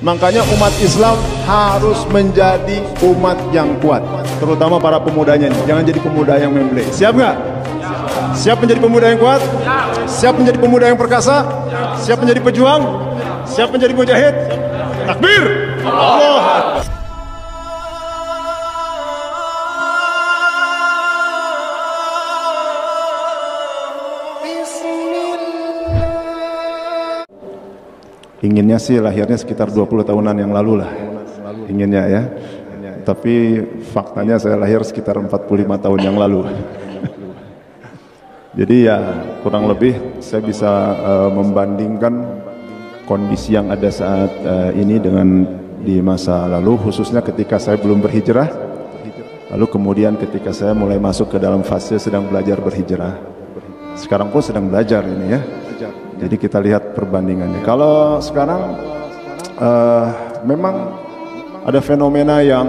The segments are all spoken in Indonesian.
Makanya umat Islam harus menjadi umat yang kuat, terutama para pemudanya nih. Jangan jadi pemuda yang memble. Siap nggak? Siap menjadi pemuda yang kuat? Siap menjadi pemuda yang perkasa? Siap menjadi pejuang? Siap menjadi mujahid? Takbir! Allah Akbar. Inginnya sih lahirnya sekitar 20 tahunan yang lalu lah. Inginnya ya. Tapi faktanya saya lahir sekitar 45 tahun yang lalu. Jadi ya kurang lebih saya bisa membandingkan kondisi yang ada saat ini dengan di masa lalu, khususnya ketika saya belum berhijrah. Lalu kemudian ketika saya mulai masuk ke dalam fase sedang belajar berhijrah. Sekarang pun sedang belajar ini ya. Jadi kita lihat perbandingannya. Kalau sekarang memang ada fenomena yang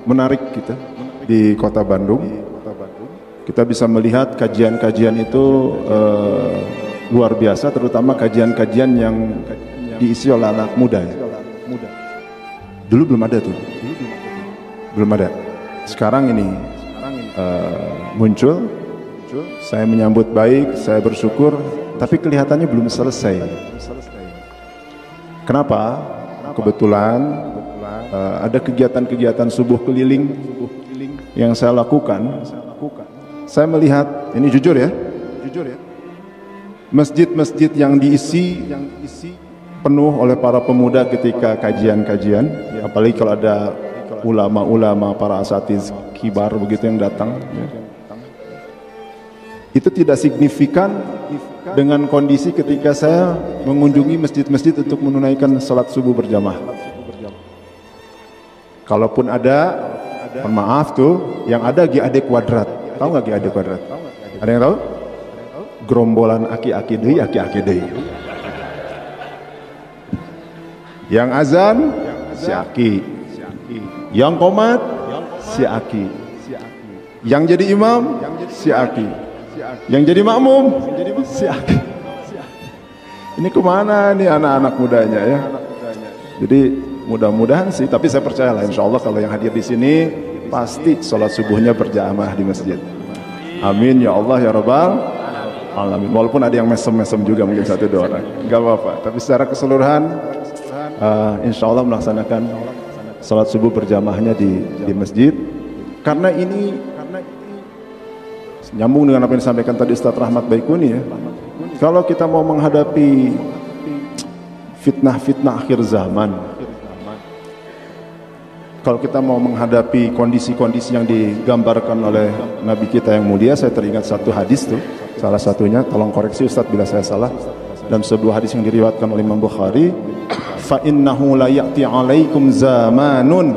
menarik gitu di kota Bandung. Kita bisa melihat kajian-kajian itu luar biasa, terutama kajian-kajian yang diisi oleh anak muda. Ya. Dulu belum ada tuh, belum ada. Sekarang ini muncul. Saya menyambut baik, saya bersyukur. Tapi kelihatannya belum selesai. Kenapa? Kebetulan ada kegiatan-kegiatan subuh keliling yang saya lakukan. Saya melihat, ini jujur ya, masjid-masjid yang diisi penuh oleh para pemuda ketika kajian-kajian. Apalagi kalau ada ulama-ulama, para asatiz kibar begitu yang datang. Itu tidak signifikan dengan kondisi ketika saya mengunjungi masjid-masjid untuk menunaikan salat subuh berjamaah. Kalaupun ada, mohon maaf tuh, yang ada GAD kuadrat. Tahu nggak GAD kuadrat? Ada yang tahu? Gerombolan aki-aki deui. Yang azan si aki, yang qomat si aki, yang jadi imam si aki, yang jadi makmum si aki. Ini kemana nih anak-anak mudanya ya? Jadi mudah-mudahan sih, tapi saya percaya lah insya Allah kalau yang hadir di sini pasti sholat subuhnya berjamaah di masjid. Amin ya Allah ya Rabbal alamin. Walaupun ada yang mesem-mesem juga mungkin satu dua orang, nggak apa-apa. Tapi secara keseluruhan insya Allah melaksanakan sholat subuh berjamaahnya di masjid. Karena ini nyambung dengan apa yang disampaikan tadi Ustaz Rahmat Baikuni ya. Kalau kita mau menghadapi fitnah-fitnah akhir zaman, kalau kita mau menghadapi kondisi-kondisi yang digambarkan oleh Nabi kita yang mulia, saya teringat satu hadis tuh, salah satunya, tolong koreksi Ustaz bila saya salah, dalam sebuah hadis yang diriwayatkan oleh Imam Bukhari, fa innahu la ya'ti 'alaikum zamanun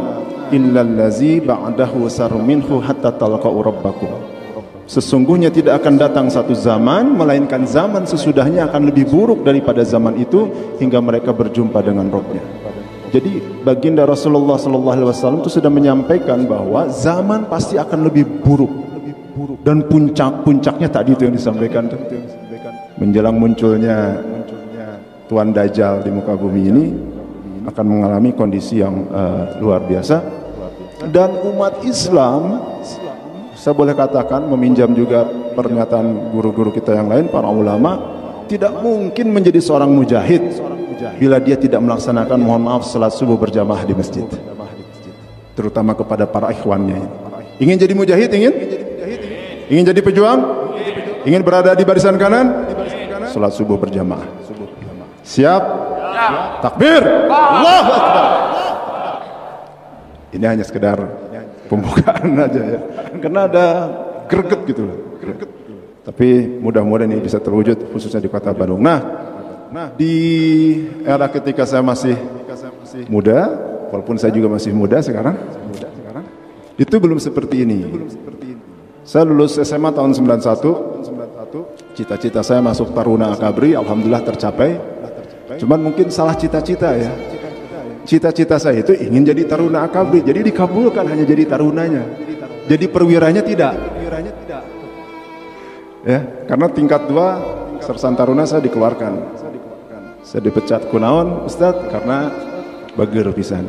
illa allazi ba'dahu sarru minhu hatta talqa'u rabbakum. Sesungguhnya tidak akan datang satu zaman, melainkan zaman sesudahnya akan lebih buruk daripada zaman itu hingga mereka berjumpa dengan Rabbnya. Jadi baginda Rasulullah SAW itu sudah menyampaikan bahwa zaman pasti akan lebih buruk dan puncaknya tadi itu yang disampaikan tuh. Menjelang munculnya Tuan Dajjal di muka bumi ini akan mengalami kondisi yang luar biasa, dan umat Islam, saya boleh katakan meminjam juga pernyataan guru-guru kita yang lain, para ulama, tidak mungkin menjadi seorang mujahid bila dia tidak melaksanakan, mohon maaf, salat subuh berjamaah di masjid. Terutama kepada para ikhwannya. Ingin jadi mujahid? Ingin jadi pejuang? Ingin berada di barisan kanan? Salat subuh berjamaah. Siap? Takbir! Allahu Akbar! Ini hanya sekedar pembukaan aja ya. Karena ada greget gitu loh. Tapi mudah-mudahan ini bisa terwujud khususnya di kota Bandung. Nah, di era ketika saya masih muda, walaupun saya juga masih muda sekarang, itu belum seperti ini. Saya lulus SMA tahun 91. Cita-cita saya masuk Taruna Akabri, alhamdulillah tercapai. Cuman mungkin salah cita-cita ya. Cita-cita saya itu ingin jadi Taruna Akabri, jadi dikabulkan hanya jadi tarunanya. Jadi perwiranya tidak. Ya, karena tingkat 2 Sersan Taruna saya dikeluarkan. Saya dipecat kunaon Ustadz karena bager pisan.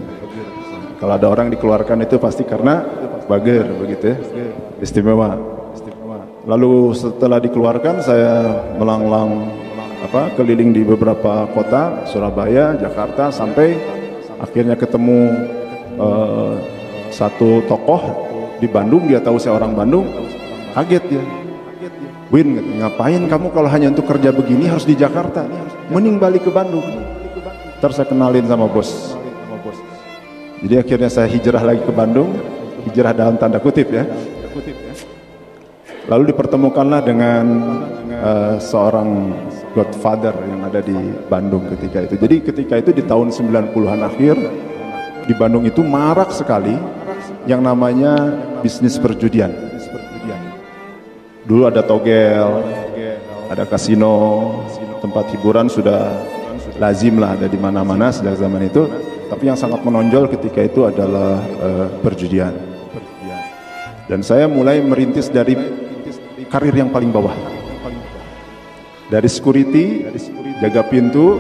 Kalau ada orang dikeluarkan itu pasti karena bager, begitu ya. Istimewa. Lalu setelah dikeluarkan saya melanglang keliling di beberapa kota, Surabaya, Jakarta, sampai akhirnya ketemu satu tokoh di Bandung. Dia tahu saya orang Bandung, kaget dia. Win, ngapain kamu kalau hanya untuk kerja begini harus di Jakarta? Mending balik ke Bandung. Ntar saya kenalin sama bos. Jadi akhirnya saya hijrah lagi ke Bandung, hijrah dalam tanda kutip ya. Lalu dipertemukanlah dengan seorang godfather yang ada di Bandung ketika itu. Jadi ketika itu di tahun 90-an akhir, di Bandung itu marak sekali yang namanya bisnis perjudian. Dulu ada togel, ada kasino, tempat hiburan sudah lazim lah ada di mana-mana sejak zaman itu. Tapi yang sangat menonjol ketika itu adalah perjudian. Dan saya mulai merintis dari karir yang paling bawah. Dari security, jaga pintu,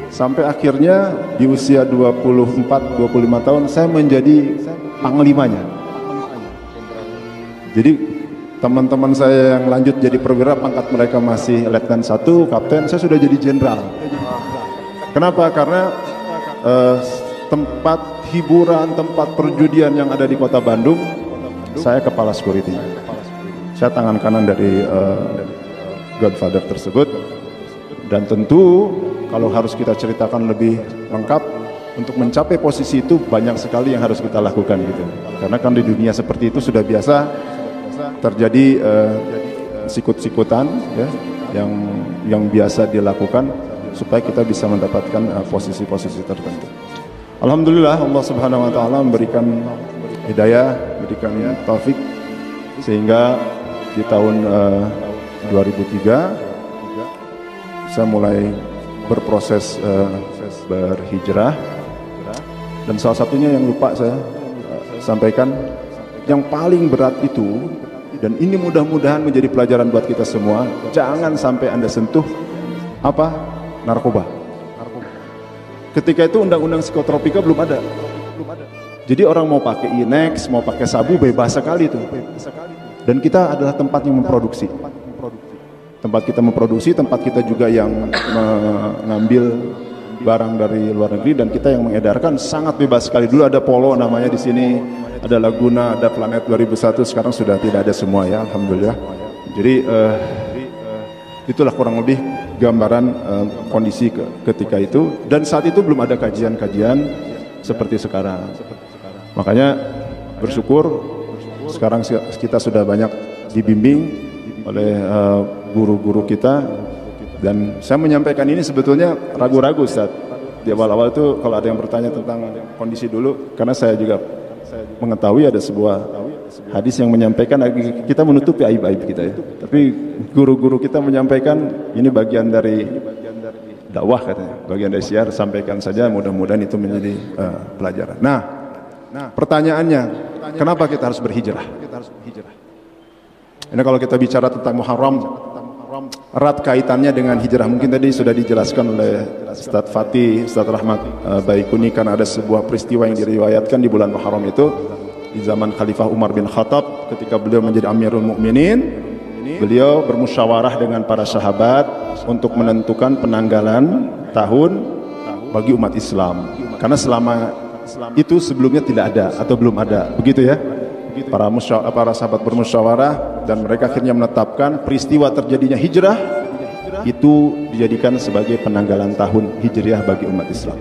sampai akhirnya di usia 24-25 tahun saya menjadi panglimanya. Jadi teman-teman saya yang lanjut jadi perwira, pangkat mereka masih letnan 1, kapten, saya sudah jadi jenderal. Kenapa? Karena tempat hiburan, tempat perjudian yang ada di kota Bandung, saya kepala security. Saya tangan kanan dari godfather tersebut. Dan tentu kalau harus kita ceritakan lebih lengkap, untuk mencapai posisi itu banyak sekali yang harus kita lakukan gitu. Karena kan di dunia seperti itu sudah biasa terjadi sikut-sikutan ya, yang biasa dilakukan supaya kita bisa mendapatkan posisi-posisi tertentu. Alhamdulillah Allah Subhanahu wa taala memberikan hidayah, memberikan taufik sehingga di tahun 2003 saya mulai berproses berhijrah, dan salah satunya yang lupa saya sampaikan, yang paling berat itu, dan ini mudah-mudahan menjadi pelajaran buat kita semua, jangan sampai Anda sentuh narkoba. Ketika itu undang-undang psikotropika belum ada. Jadi orang mau pakai Inex, mau pakai sabu bebas sekali itu. Dan kita adalah tempat yang memproduksi. Tempat kita memproduksi, tempat kita juga yang mengambil barang dari luar negeri, dan kita yang mengedarkan sangat bebas sekali. Dulu ada Polo namanya di sini, ada Laguna, ada Planet 2001, sekarang sudah tidak ada semua ya, alhamdulillah. Jadi itulah kurang lebih gambaran kondisi ketika itu, dan saat itu belum ada kajian-kajian seperti sekarang. Makanya bersyukur sekarang kita sudah banyak dibimbing oleh guru-guru kita, dan saya menyampaikan ini sebetulnya ragu-ragu Ustaz. Di awal-awal itu kalau ada yang bertanya tentang kondisi dulu, karena saya juga mengetahui ada sebuah hadis yang menyampaikan kita menutupi aib-aib kita ya. Tapi guru-guru kita menyampaikan ini bagian dari dakwah katanya, bagian dari syiar, sampaikan saja, mudah-mudahan itu menjadi pelajaran. Nah, pertanyaannya, kenapa kita harus berhijrah? Ini kalau kita bicara tentang Muharram, erat kaitannya dengan hijrah. Mungkin tadi sudah dijelaskan oleh Ustadz Fatih, Ustadz Rahmat Baikuni, karena ada sebuah peristiwa yang diriwayatkan di bulan Muharram itu di zaman Khalifah Umar bin Khattab, ketika beliau menjadi Amirul Mukminin, beliau bermusyawarah dengan para sahabat untuk menentukan penanggalan tahun bagi umat Islam. Karena selama itu sebelumnya tidak ada atau belum ada, begitu ya. Para sahabat bermusyawarah dan mereka akhirnya menetapkan peristiwa terjadinya hijrah itu dijadikan sebagai penanggalan tahun hijriah bagi umat Islam.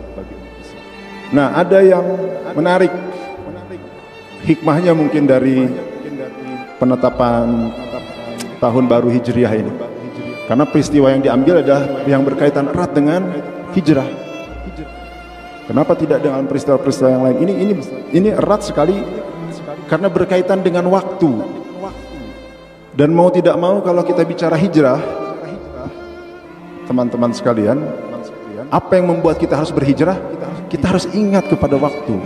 Nah, ada yang menarik hikmahnya mungkin dari penetapan tahun baru hijriah ini, karena peristiwa yang diambil adalah yang berkaitan erat dengan hijrah. Kenapa tidak dengan peristiwa-peristiwa yang lain? Ini erat sekali karena berkaitan dengan waktu. Dan mau tidak mau kalau kita bicara hijrah, teman-teman sekalian, apa yang membuat kita harus berhijrah? Kita harus ingat kepada waktu.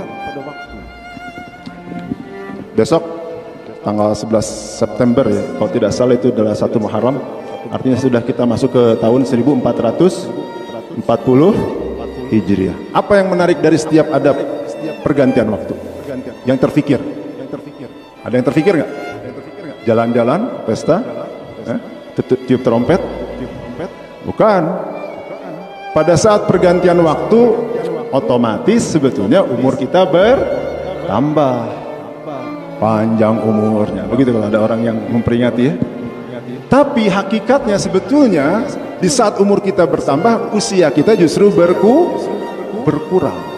Besok tanggal 11 September ya, kalau tidak salah itu adalah 1 Muharram. Artinya sudah kita masuk ke tahun 1441 Hijriah. Apa yang menarik dari setiap adab pergantian waktu? Yang terfikir. Ada yang terfikir nggak? Jalan-jalan, pesta, tiup trompet? Bukan. Pada saat pergantian waktu, otomatis sebetulnya umur kita bertambah, panjang umurnya. Begitu kalau ada orang yang memperingati ya. Tapi hakikatnya sebetulnya di saat umur kita bertambah, usia kita justru berkurang.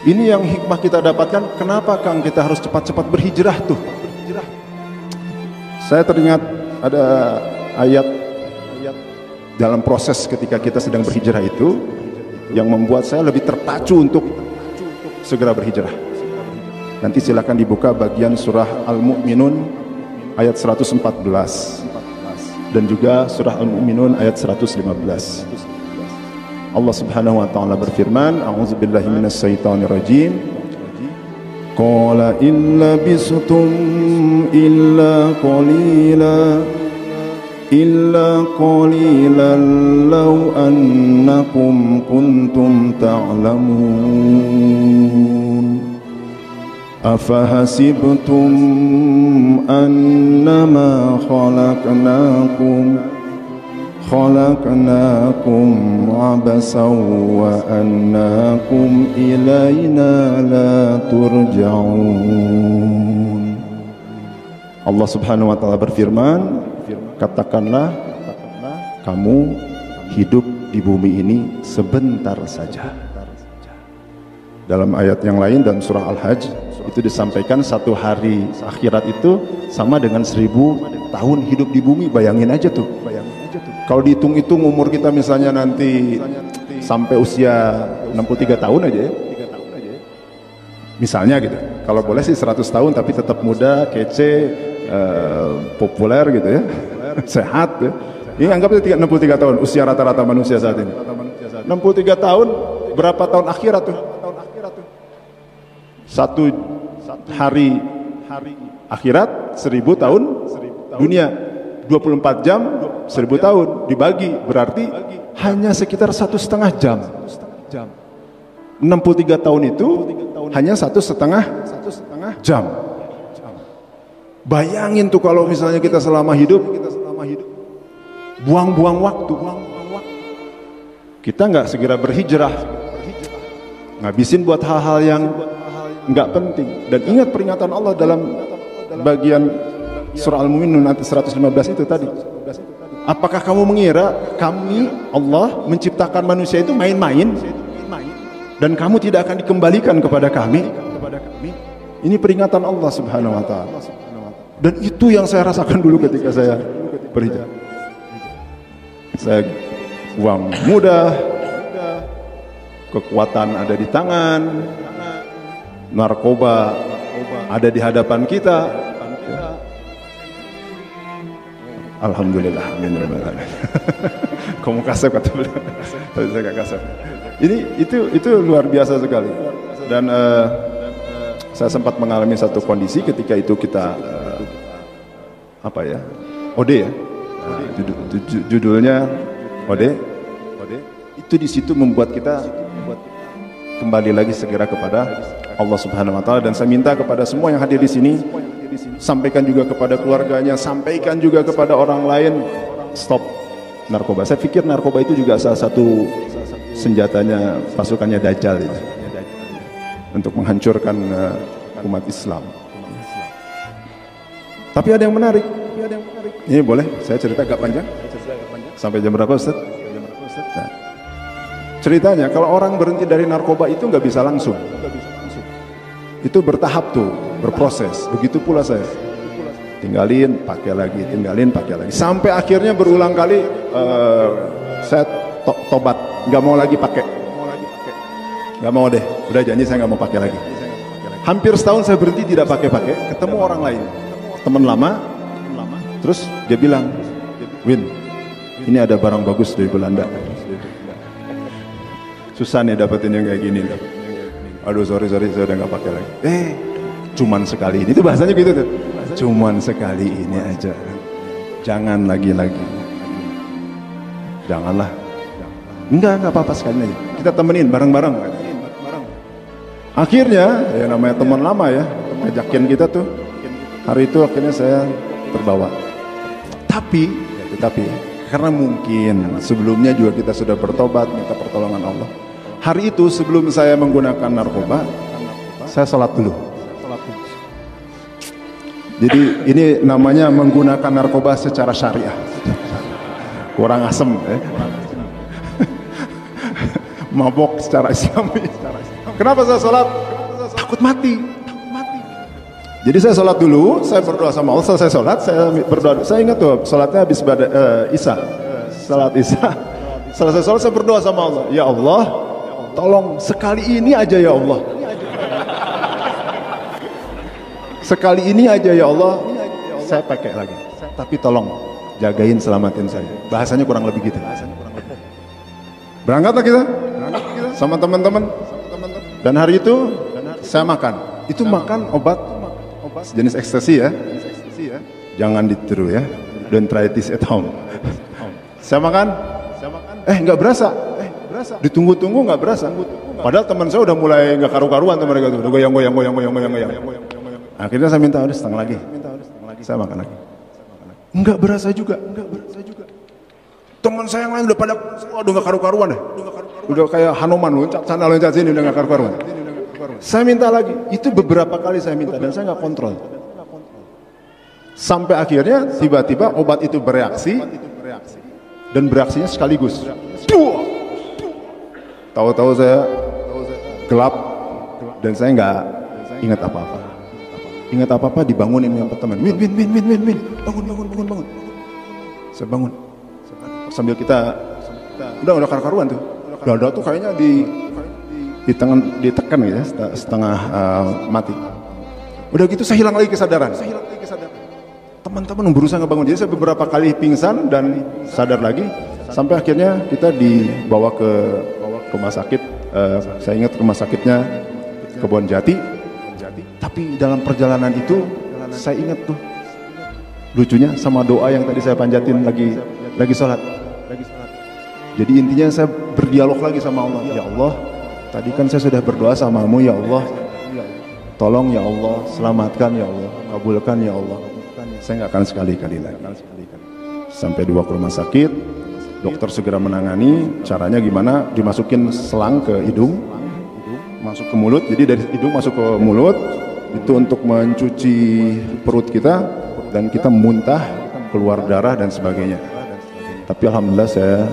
Ini yang hikmah kita dapatkan. Kenapa Kang kita harus cepat-cepat berhijrah tuh? Saya teringat ada ayat dalam proses ketika kita sedang berhijrah itu yang membuat saya lebih terpacu untuk segera berhijrah. Nanti silakan dibuka bagian surah Al-Mu'minun ayat 114 dan juga surah Al-Mu'minun ayat 115. Allah Subhanahu wa taala berfirman, a'udzubillahi minasyaitonir rajim. Qala illa bistum illa qalilan law annakum kuntum ta'lamun. Afahasibtum annama khalaqnakum abasan wa annakum ilayna la turja'un. Allah Subhanahu wa taala berfirman, katakanlah kamu hidup di bumi ini sebentar saja. Dalam ayat yang lain dalam surah Al-Hajj itu disampaikan satu hari akhirat itu sama dengan 1000 tahun hidup di bumi. Bayangin aja tuh. Kalau dihitung-hitung umur kita misalnya nanti sampai usia 63 tahun aja ya. Misalnya gitu. Kalau boleh sih 100 tahun tapi tetap muda, kece, populer gitu ya. Sehat ya. Ini anggap aja 63 tahun usia rata-rata manusia saat ini. 63 tahun berapa tahun akhirat tuh? Satu hari akhirat 1000 tahun dunia, 24 jam 1000 tahun dibagi berarti hanya sekitar 1,5 jam. 63 tahun itu hanya 1,5 jam. Bayangin tuh kalau misalnya kita selama hidup buang-buang waktu, kita nggak segera berhijrah, ngabisin buat hal-hal yang nggak penting. Dan ingat peringatan Allah dalam bagian surah Al-Mu'minun ayat 115 itu tadi. Apakah kamu mengira kami Allah menciptakan manusia itu main-main dan kamu tidak akan dikembalikan kepada kami? Ini peringatan Allah Subhanahu wa taala. Dan itu yang saya rasakan dulu ketika saya berhijrah. Saya uang mudah, kekuatan ada di tangan, narkoba ada di hadapan kita. Alhamdulillah, amin. Kamu kasep kata beliau, tapi saya gak kasep. Ini itu luar biasa sekali. Dan saya sempat mengalami satu kondisi ketika itu kita OD ya. Judulnya OD. Itu di situ membuat kita kembali lagi segera kepada Allah Subhanahu wa taala. Dan saya minta kepada semua yang hadir di sini, sampaikan juga kepada keluarganya, sampaikan juga kepada orang lain, stop narkoba. Saya pikir narkoba itu juga salah satu senjatanya pasukannya Dajjal itu, untuk menghancurkan umat Islam. Tapi ada yang menarik. Ini boleh saya cerita agak panjang? Sampai jam berapa Ustaz? Nah, ceritanya kalau orang berhenti dari narkoba itu nggak bisa langsung. Itu bertahap tuh, berproses. Begitu pula saya. Tinggalin, pakai lagi. Sampai akhirnya berulang kali saya tobat, nggak mau lagi pakai. Nggak mau deh, udah janji saya nggak mau pakai lagi. Hampir setahun saya berhenti tidak pakai. Ketemu orang lain, teman lama. Terus dia bilang, Win, ini ada barang bagus dari Belanda. Susah nih dapetin yang kayak gini. Aduh sorry saya udah nggak pakai lagi. Cuman sekali ini, itu bahasanya gitu tuh. Cuman sekali ini aja, jangan lagi. Janganlah. Enggak apa-apa sekali aja. Kita temenin bareng-bareng. Akhirnya, ya namanya teman lama ya, ngajakin kita tuh. Hari itu akhirnya saya terbawa. Tapi, karena mungkin sebelumnya juga kita sudah bertobat, minta pertolongan Allah. Hari itu sebelum saya menggunakan narkoba, saya sholat dulu. Jadi ini namanya menggunakan narkoba secara syariah. Kurang asem ya. Mabok secara Islami. Kenapa saya sholat? Takut mati. Jadi saya sholat dulu, saya berdoa sama Allah. Selesai sholat, saya berdoa. Saya ingat tuh, sholatnya habis Isya. Sholat Isya. Selesai sholat, saya berdoa sama Allah. Ya Allah, tolong sekali ini aja ya Allah. Sekali ini aja ya Allah, saya pakai lagi. Tapi tolong jagain, selamatin saya. Bahasanya kurang lebih gitu. Berangkatlah kita sama teman-teman. Dan hari itu saya makan. Itu makan obat jenis ekstasi ya. Jangan ditiru ya. Don't try this at home. Saya makan. Nggak berasa. Ditunggu-tunggu nggak berasa. Padahal teman saya udah mulai nggak karu-karuan tuh mereka tuh. Udah goyang. Akhirnya saya minta udah setengah lagi. Saya makan lagi. Nggak berasa juga. Teman saya yang lain udah pada, waduh nggak karu-karuan deh. Udah kayak Hanuman, loncat sana loncat sini, udah nggak karu-karuan. Saya minta lagi. Itu beberapa kali saya minta dan saya nggak kontrol. Sampai akhirnya tiba-tiba obat itu bereaksi dan bereaksinya sekaligus. Tahu-tahu saya gelap dan saya nggak ingat apa-apa. Ingat apa-apa dibangunin sama teman. Min, bangun. Saya bangun. Sambil kita udah karu-karuan tuh. Dada tuh kayaknya ditekan gitu ya, setengah mati. Udah gitu saya hilang lagi kesadaran. Teman-teman berusaha ngebangun. Jadi saya beberapa kali pingsan dan sadar lagi. Sampai akhirnya kita dibawa ke rumah sakit. Saya ingat rumah sakitnya Kebon Jati. Tapi dalam perjalanan itu saya ingat tuh lucunya sama doa yang tadi saya panjatin lagi sholat. Jadi intinya saya berdialog lagi sama Allah. Ya Allah, tadi kan saya sudah berdoa samamu ya Allah. Tolong ya Allah, selamatkan ya Allah, kabulkan ya Allah. Saya nggak akan sekali-kali lagi. Sampai dibawa ke rumah sakit, dokter segera menangani. Caranya gimana? Dimasukin selang ke hidung, masuk ke mulut. Jadi dari hidung masuk ke mulut itu untuk mencuci perut kita dan kita muntah, keluar darah dan sebagainya. Tapi alhamdulillah saya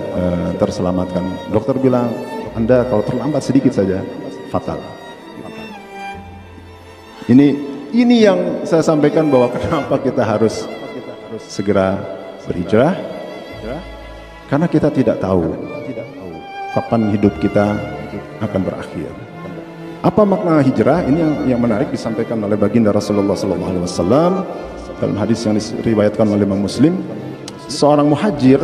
terselamatkan. Dokter bilang, Anda kalau terlambat sedikit saja fatal. Ini yang saya sampaikan bahwa kenapa kita harus segera berhijrah, karena kita tidak tahu kapan hidup kita akan berakhir. Apa makna hijrah? Ini yang menarik disampaikan oleh baginda Rasulullah SAW dalam hadis yang diriwayatkan oleh Imam Muslim. Seorang muhajir,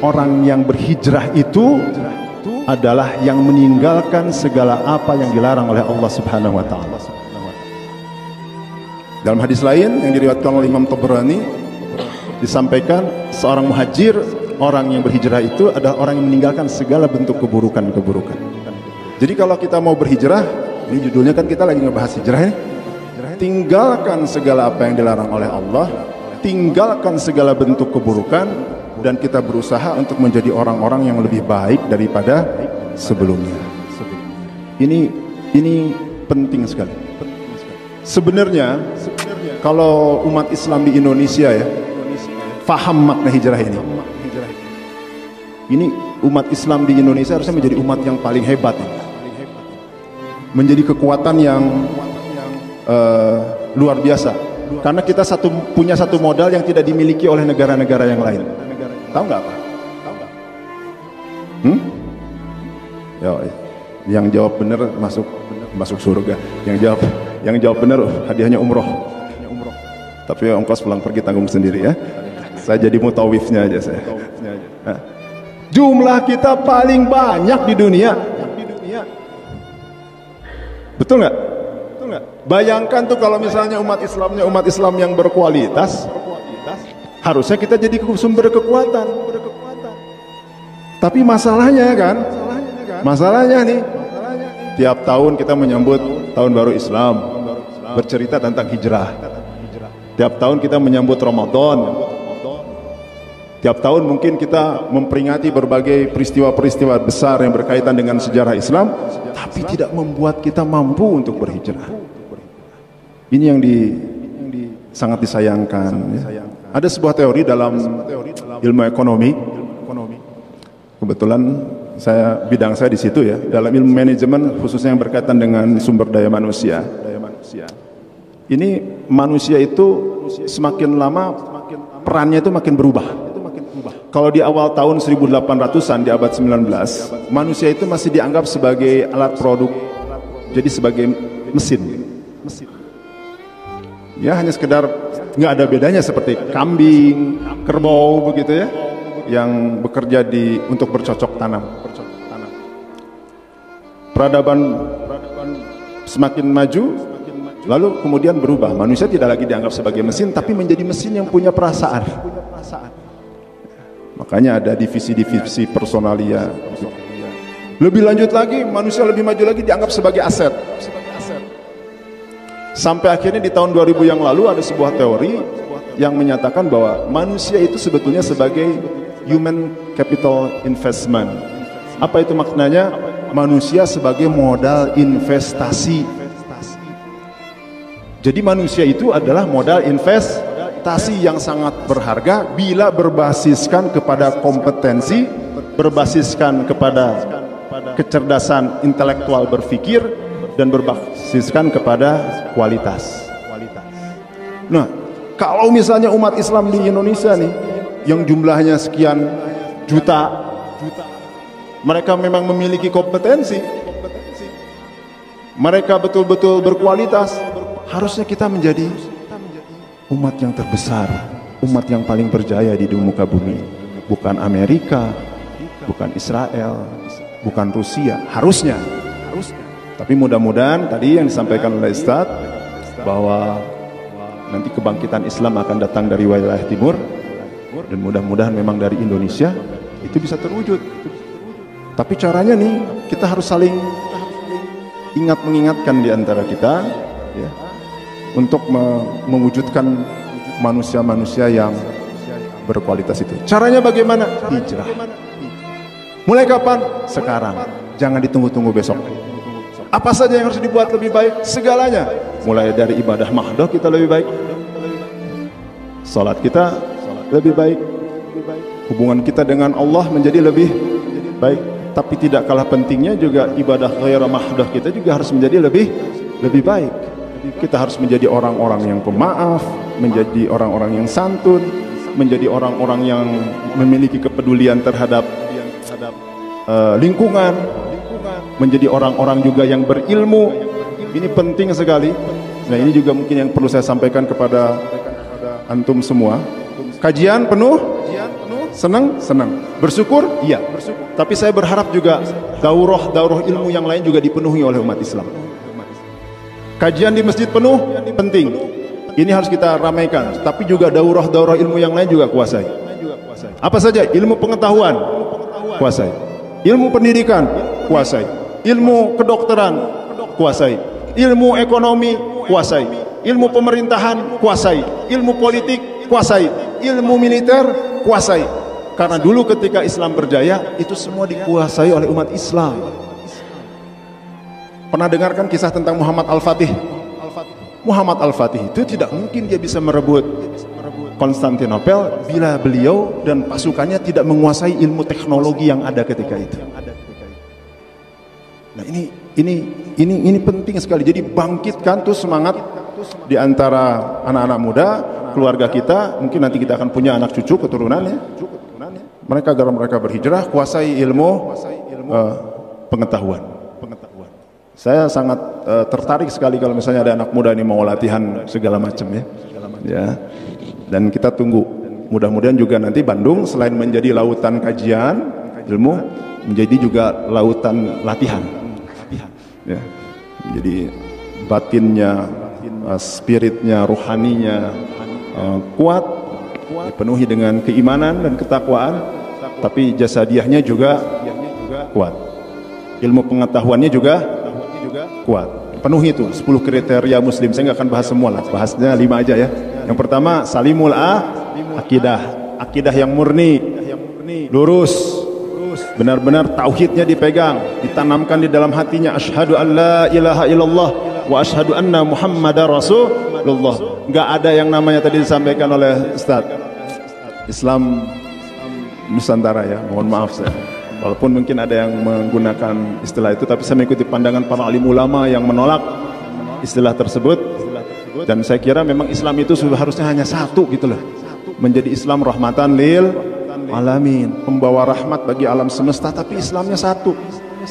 orang yang berhijrah itu adalah yang meninggalkan segala apa yang dilarang oleh Allah Subhanahu wa taala. Dalam hadis lain yang diriwayatkan oleh Imam Tabrani disampaikan seorang muhajir, orang yang berhijrah itu adalah orang yang meninggalkan segala bentuk keburukan-keburukan. Jadi kalau kita mau berhijrah, ini judulnya kan kita lagi ngebahas hijrah ya. Tinggalkan segala apa yang dilarang oleh Allah, tinggalkan segala bentuk keburukan, dan kita berusaha untuk menjadi orang-orang yang lebih baik daripada sebelumnya. Ini penting sekali. Sebenarnya kalau umat Islam di Indonesia ya, paham makna hijrah ini. Ini umat Islam di Indonesia harusnya menjadi umat yang paling hebat, menjadi kekuatan yang luar biasa. Karena kita punya satu modal yang tidak dimiliki oleh negara-negara yang lain. Tahu nggak apa? Yang jawab benar masuk surga. Yang jawab benar hadiahnya umroh. Tapi ongkos pulang pergi tanggung sendiri ya. Saya jadi mutawifnya aja saya. Jumlah kita paling banyak di dunia. Betul nggak? Bayangkan tuh kalau misalnya umat Islam yang berkualitas, harusnya kita jadi sumber kekuatan. Tapi masalahnya nih, tiap tahun kita menyambut tahun baru Islam, bercerita tentang hijrah. Tiap tahun kita menyambut Ramadan. Tiap tahun mungkin kita memperingati berbagai peristiwa-peristiwa besar yang berkaitan dengan sejarah Islam, tapi tidak membuat kita mampu untuk berhijrah. Ini yang sangat disayangkan. Ya. Ada sebuah teori dalam ilmu ekonomi. Kebetulan bidang saya di situ ya, dalam ilmu manajemen khususnya yang berkaitan dengan sumber daya manusia. Ini manusia itu semakin lama perannya itu makin berubah. Kalau di awal tahun 1800-an di abad 19, manusia itu masih dianggap sebagai alat produk, jadi sebagai mesin. Ya hanya sekedar nggak ada bedanya seperti kambing, kerbau begitu ya, yang bekerja untuk bercocok tanam. Peradaban semakin maju, lalu kemudian berubah. Manusia tidak lagi dianggap sebagai mesin, tapi menjadi mesin yang punya perasaan. Makanya ada divisi-divisi personalia. Lebih lanjut lagi, manusia lebih maju lagi dianggap sebagai aset. Sampai akhirnya di tahun 2000 yang lalu ada sebuah teori yang menyatakan bahwa manusia itu sebetulnya sebagai human capital investment. Apa itu maknanya? Manusia sebagai modal investasi. Jadi manusia itu adalah modal investasi yang sangat berharga bila berbasiskan kepada kompetensi, berbasiskan kepada kecerdasan intelektual berpikir, dan berbasiskan kepada kualitas. Nah, kalau misalnya umat Islam di Indonesia nih, yang jumlahnya sekian juta, mereka memang memiliki kompetensi, mereka betul-betul berkualitas, harusnya kita menjadi umat yang terbesar, umat yang paling berjaya di muka bumi. Bukan Amerika, bukan Israel, bukan Rusia, harusnya. Tapi mudah-mudahan tadi yang disampaikan oleh Ustadz, bahwa nanti kebangkitan Islam akan datang dari wilayah timur, dan mudah-mudahan memang dari Indonesia, itu bisa terwujud. Tapi caranya nih, kita harus saling mengingatkan di antara kita, ya, untuk mewujudkan manusia-manusia yang berkualitas itu. Caranya bagaimana? Hijrah. Mulai kapan? Sekarang. Jangan ditunggu-tunggu besok. Apa saja yang harus dibuat lebih baik? Segalanya. Mulai dari ibadah mahdoh kita lebih baik, salat kita lebih baik, hubungan kita dengan Allah menjadi lebih baik. Tapi tidak kalah pentingnya juga ibadah ghairah mahdoh kita juga harus menjadi lebih baik. Kita harus menjadi orang-orang yang pemaaf, menjadi orang-orang yang santun, menjadi orang-orang yang memiliki kepedulian terhadap lingkungan, menjadi orang-orang juga yang berilmu. Ini penting sekali. Nah, ini juga mungkin yang perlu saya sampaikan kepada antum semua. Kajian penuh, senang, bersyukur, iya. Tapi saya berharap juga daurah ilmu yang lain juga dipenuhi oleh umat Islam. Kajian di masjid penuh, penting. Ini harus kita ramaikan. Tapi juga daurah ilmu yang lain juga kuasai. Apa saja? Ilmu pengetahuan, kuasai. Ilmu pendidikan, kuasai. Ilmu kedokteran, kuasai. Ilmu ekonomi, kuasai. Ilmu pemerintahan, kuasai. Ilmu politik, kuasai. Ilmu militer, kuasai. Karena dulu ketika Islam berjaya, itu semua dikuasai oleh umat Islam. Pernah dengarkan kisah tentang Muhammad Al-Fatih? Muhammad Al-Fatih itu tidak mungkin dia bisa merebut Konstantinopel bila beliau dan pasukannya tidak menguasai ilmu teknologi yang ada ketika itu. Nah, ini penting sekali. Jadi bangkitkan tuh semangat di antara anak-anak muda, keluarga kita. Mungkin nanti kita akan punya anak cucu keturunannya. Mereka agar mereka berhijrah, kuasai ilmu pengetahuan. Saya sangat tertarik sekali kalau misalnya ada anak muda ini mau latihan segala macam ya. Dan kita tunggu. Mudah-mudahan juga nanti Bandung selain menjadi lautan kajian ilmu, menjadi juga lautan latihan. Ya. Jadi batinnya, spiritnya, rohaninya kuat, dipenuhi dengan keimanan dan ketakwaan, tapi jasadiahnya juga kuat. Ilmu pengetahuannya juga kuat. Penuhi itu 10 kriteria muslim. Saya nggak akan bahas semua lah, bahasnya 5 aja ya. Yang pertama, salimul akidah. Akidah yang murni, lurus, benar-benar tauhidnya dipegang, ditanamkan di dalam hatinya. Asyhadu an la ilaha illallah wa asyhadu anna muhammadar rasulullah. Nggak ada yang namanya tadi disampaikan oleh Ustaz Islam Nusantara ya, mohon maaf saya. Walaupun mungkin ada yang menggunakan istilah itu, tapi saya mengikuti pandangan para alim ulama yang menolak istilah tersebut. Dan saya kira memang Islam itu harusnya hanya satu gitu loh. Menjadi Islam rahmatan lil alamin, pembawa rahmat bagi alam semesta, tapi Islamnya satu.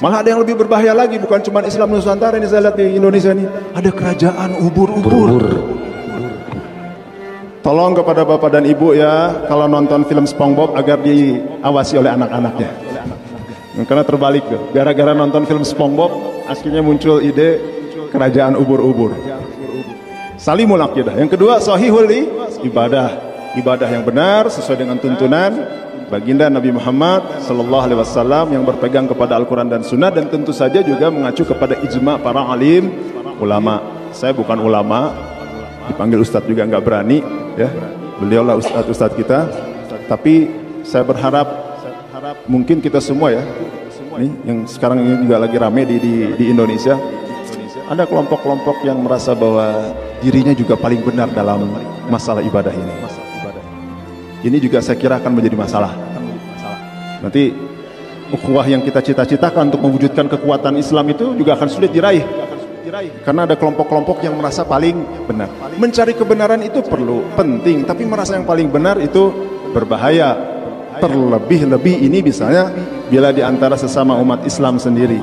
Malah ada yang lebih berbahaya lagi, bukan cuma Islam Nusantara ini, saya lihat di Indonesia ini ada kerajaan ubur-ubur. Tolong kepada bapak dan ibu ya, kalau nonton film SpongeBob agar diawasi oleh anak-anaknya. Karena terbalik tuh, gara-gara nonton film SpongeBob akhirnya muncul ide kerajaan ubur-ubur. Salimul akidah. Yang kedua, sahihul ibadah. Ibadah yang benar sesuai dengan tuntunan baginda Nabi Muhammad sallallahu alaihi wasallam yang berpegang kepada Al-Qur'an dan Sunnah, dan tentu saja juga mengacu kepada ijma para alim ulama. Saya bukan ulama, dipanggil ustadz juga nggak berani ya. Beliaulah ustadz kita. Tapi saya berharap mungkin kita semua ya, nih yang sekarang ini juga lagi rame di Indonesia, ada kelompok-kelompok yang merasa bahwa dirinya juga paling benar dalam masalah ibadah ini. Ini juga saya kira akan menjadi masalah. Nanti ukhuwah yang kita cita-citakan untuk mewujudkan kekuatan Islam itu juga akan sulit diraih. Karena ada kelompok-kelompok yang merasa paling benar. Mencari kebenaran itu penting, tapi merasa yang paling benar itu berbahaya. Terlebih-lebih ini misalnya bila di antara sesama umat Islam sendiri.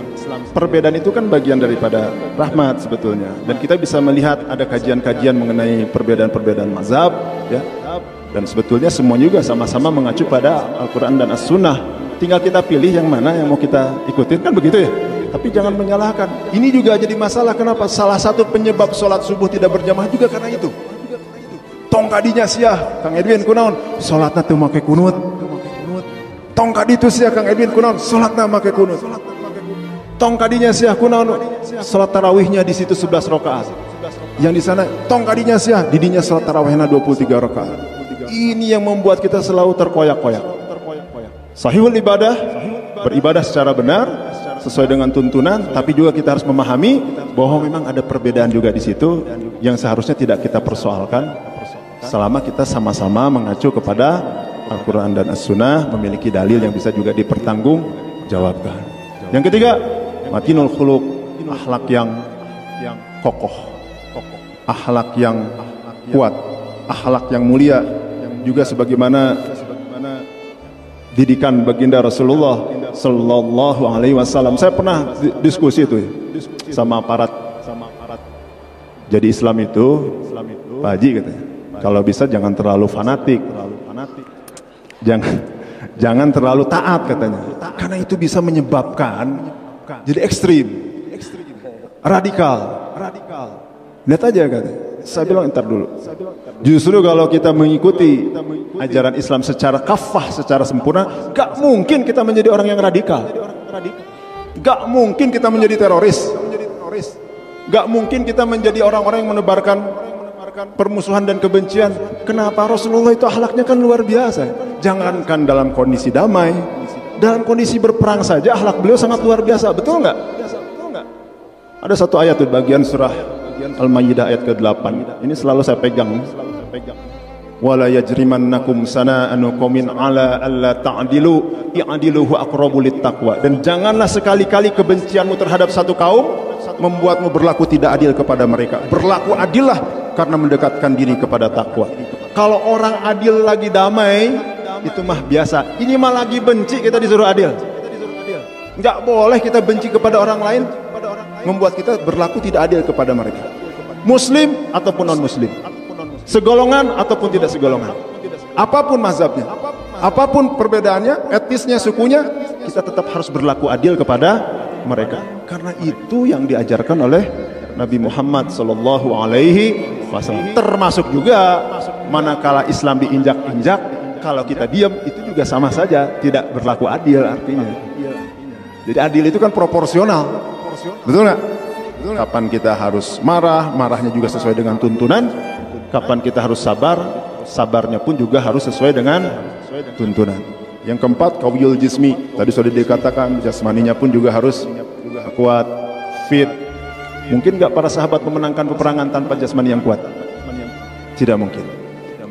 Perbedaan itu kan bagian daripada rahmat sebetulnya. Dan kita bisa melihat ada kajian-kajian mengenai perbedaan-perbedaan mazhab ya. Dan sebetulnya semua juga sama-sama mengacu pada Al-Quran dan As-Sunnah. Tinggal kita pilih yang mana yang mau kita ikutin, kan begitu ya. Tapi jangan menyalahkan. Ini juga jadi masalah. Kenapa? Salah satu penyebab sholat subuh tidak berjamaah juga karena itu. Tong kadinya siah, Kang Edwin kunaon? Sholatnya tuh make kunut. Tong kadi itu siah, Kang Edwin kunaon? Sholatnya make kunut. Tong kadinya siah kunaon? Sholat tarawihnya di situ 11 rakaat. Yang di sana tong kadinya siah, didinya sholat tarawihnya 23 rakaat. Ini yang membuat kita selalu terkoyak-koyak. Sahihul ibadah, beribadah secara benar sesuai dengan tuntunan, tapi juga kita harus memahami bahwa memang ada perbedaan juga di situ yang seharusnya tidak kita persoalkan selama kita sama-sama mengacu kepada Al-Quran dan As-Sunnah, memiliki dalil yang bisa juga dipertanggungjawabkan. Yang ketiga, matinul khuluq, akhlak yang kokoh, akhlak yang kuat, akhlak yang mulia, juga sebagaimana didikan baginda Rasulullah sallallahu alaihi wasallam. Saya pernah diskusi itu sama aparat. Jadi Islam itu Pak Haji katanya, kalau bisa jangan terlalu fanatik. Jangan terlalu taat katanya. Karena itu bisa menyebabkan jadi ekstrim. Radikal. Lihat aja katanya. Saya bilang entar dulu. Justru kalau kita mengikuti ajaran Islam secara kafah, secara sempurna, gak mungkin kita menjadi orang yang radikal. Gak mungkin kita menjadi teroris. Gak mungkin kita menjadi orang-orang yang menebarkan permusuhan dan kebencian. Kenapa? Rasulullah itu akhlaknya kan luar biasa. Jangankan dalam kondisi damai, dalam kondisi berperang saja akhlak beliau sangat luar biasa. Betul nggak? Ada satu ayat di bagian surah Al-Maidah ayat ke-8. Ini selalu saya pegang. Wala yajrimannakum sana'anu qaumin ala alla ta'dilu i'dilu huwa aqrabu littaqwa. Dan janganlah sekali-kali kebencianmu terhadap satu kaum membuatmu berlaku tidak adil kepada mereka. Berlaku adillah karena mendekatkan diri kepada takwa. Kalau orang adil lagi damai, itu mah biasa. Ini mah lagi benci kita disuruh adil. Enggak boleh kita benci kepada orang lain membuat kita berlaku tidak adil kepada mereka. Muslim ataupun non-muslim, segolongan ataupun tidak segolongan, apapun mazhabnya, apapun perbedaannya, etnisnya, sukunya, kita tetap harus berlaku adil kepada mereka. Karena itu yang diajarkan oleh Nabi Muhammad sallallahu alaihi wasallam. Termasuk juga manakala Islam diinjak-injak, kalau kita diam itu juga sama saja tidak berlaku adil artinya. Jadi adil itu kan proporsional, betul nggak? Kapan kita harus marah, marahnya juga sesuai dengan tuntunan. Kapan kita harus sabar, sabarnya pun juga harus sesuai dengan tuntunan. Yang keempat, qawiyul jismi. Tadi sudah dikatakan jasmaninya pun juga harus kuat, fit. Mungkin nggak para sahabat memenangkan peperangan tanpa jasmani yang kuat? Tidak mungkin.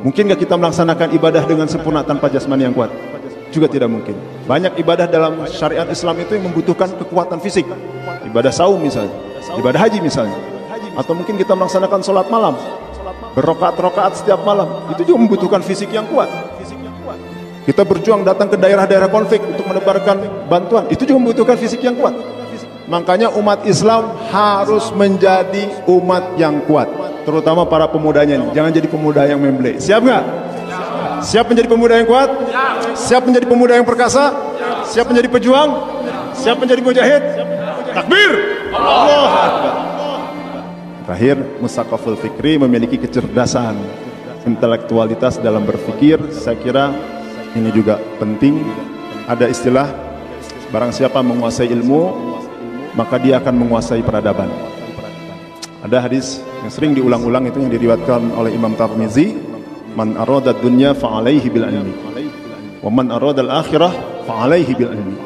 Mungkin nggak kita melaksanakan ibadah dengan sempurna tanpa jasmani yang kuat? Juga tidak mungkin. Banyak ibadah dalam syariat Islam itu yang membutuhkan kekuatan fisik. Ibadah saum misalnya, ibadah haji misalnya. Atau mungkin kita melaksanakan sholat malam, berrokaat-rokaat setiap malam. Itu juga membutuhkan fisik yang kuat. Kita berjuang datang ke daerah-daerah konflik untuk menebarkan bantuan. Itu juga membutuhkan fisik yang kuat. Makanya umat Islam harus menjadi umat yang kuat. Terutama para pemudanya. Jangan jadi pemuda yang memble. Siap nggak? Siap menjadi pemuda yang kuat? Siap menjadi pemuda yang perkasa? Siap menjadi pejuang? Siap menjadi mujahid? Takbir! Allah Akbar. Terakhir, Musaqaful Fikri memiliki kecerdasan, intelektualitas dalam berpikir. Saya kira ini juga penting. Ada istilah, barang siapa menguasai ilmu, maka dia akan menguasai peradaban. Ada hadis yang sering diulang-ulang itu yang diriwayatkan oleh Imam Tirmizi. Man arada dunya fa'alaihi bil ilmi, wa man arada al-akhirah fa'alaihi bil ilmi,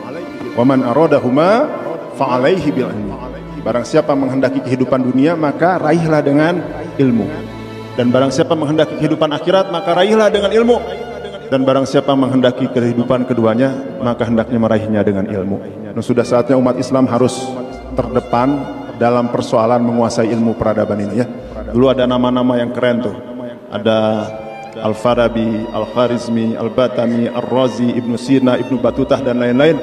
wa man aradahuma fa'alaihi bil ilmi. Barang siapa menghendaki kehidupan dunia, maka raihlah dengan ilmu. Dan barang siapa menghendaki kehidupan akhirat, maka raihlah dengan ilmu. Dan barang siapa menghendaki kehidupan keduanya, maka hendaknya meraihnya dengan ilmu. Dan sudah saatnya umat Islam harus terdepan dalam persoalan menguasai ilmu peradaban ini ya. Dulu ada nama-nama yang keren tuh. Ada Al-Farabi, Al-Kharizmi, Al-Batami, Ar-Razi, Ibnu Sina, Ibnu Batutah dan lain-lain.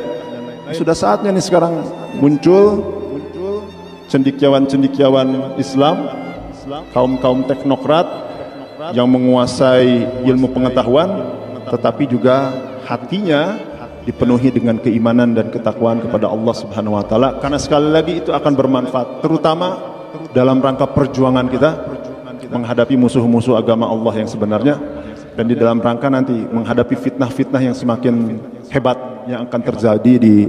Sudah saatnya nih sekarang muncul cendekiawan-cendekiawan Islam, kaum-kaum teknokrat yang menguasai ilmu pengetahuan, tetapi juga hatinya dipenuhi dengan keimanan dan ketakwaan kepada Allah Subhanahu wa taala, karena sekali lagi itu akan bermanfaat terutama dalam rangka perjuangan kita menghadapi musuh-musuh agama Allah yang sebenarnya, dan di dalam rangka nanti menghadapi fitnah-fitnah yang semakin hebat yang akan terjadi di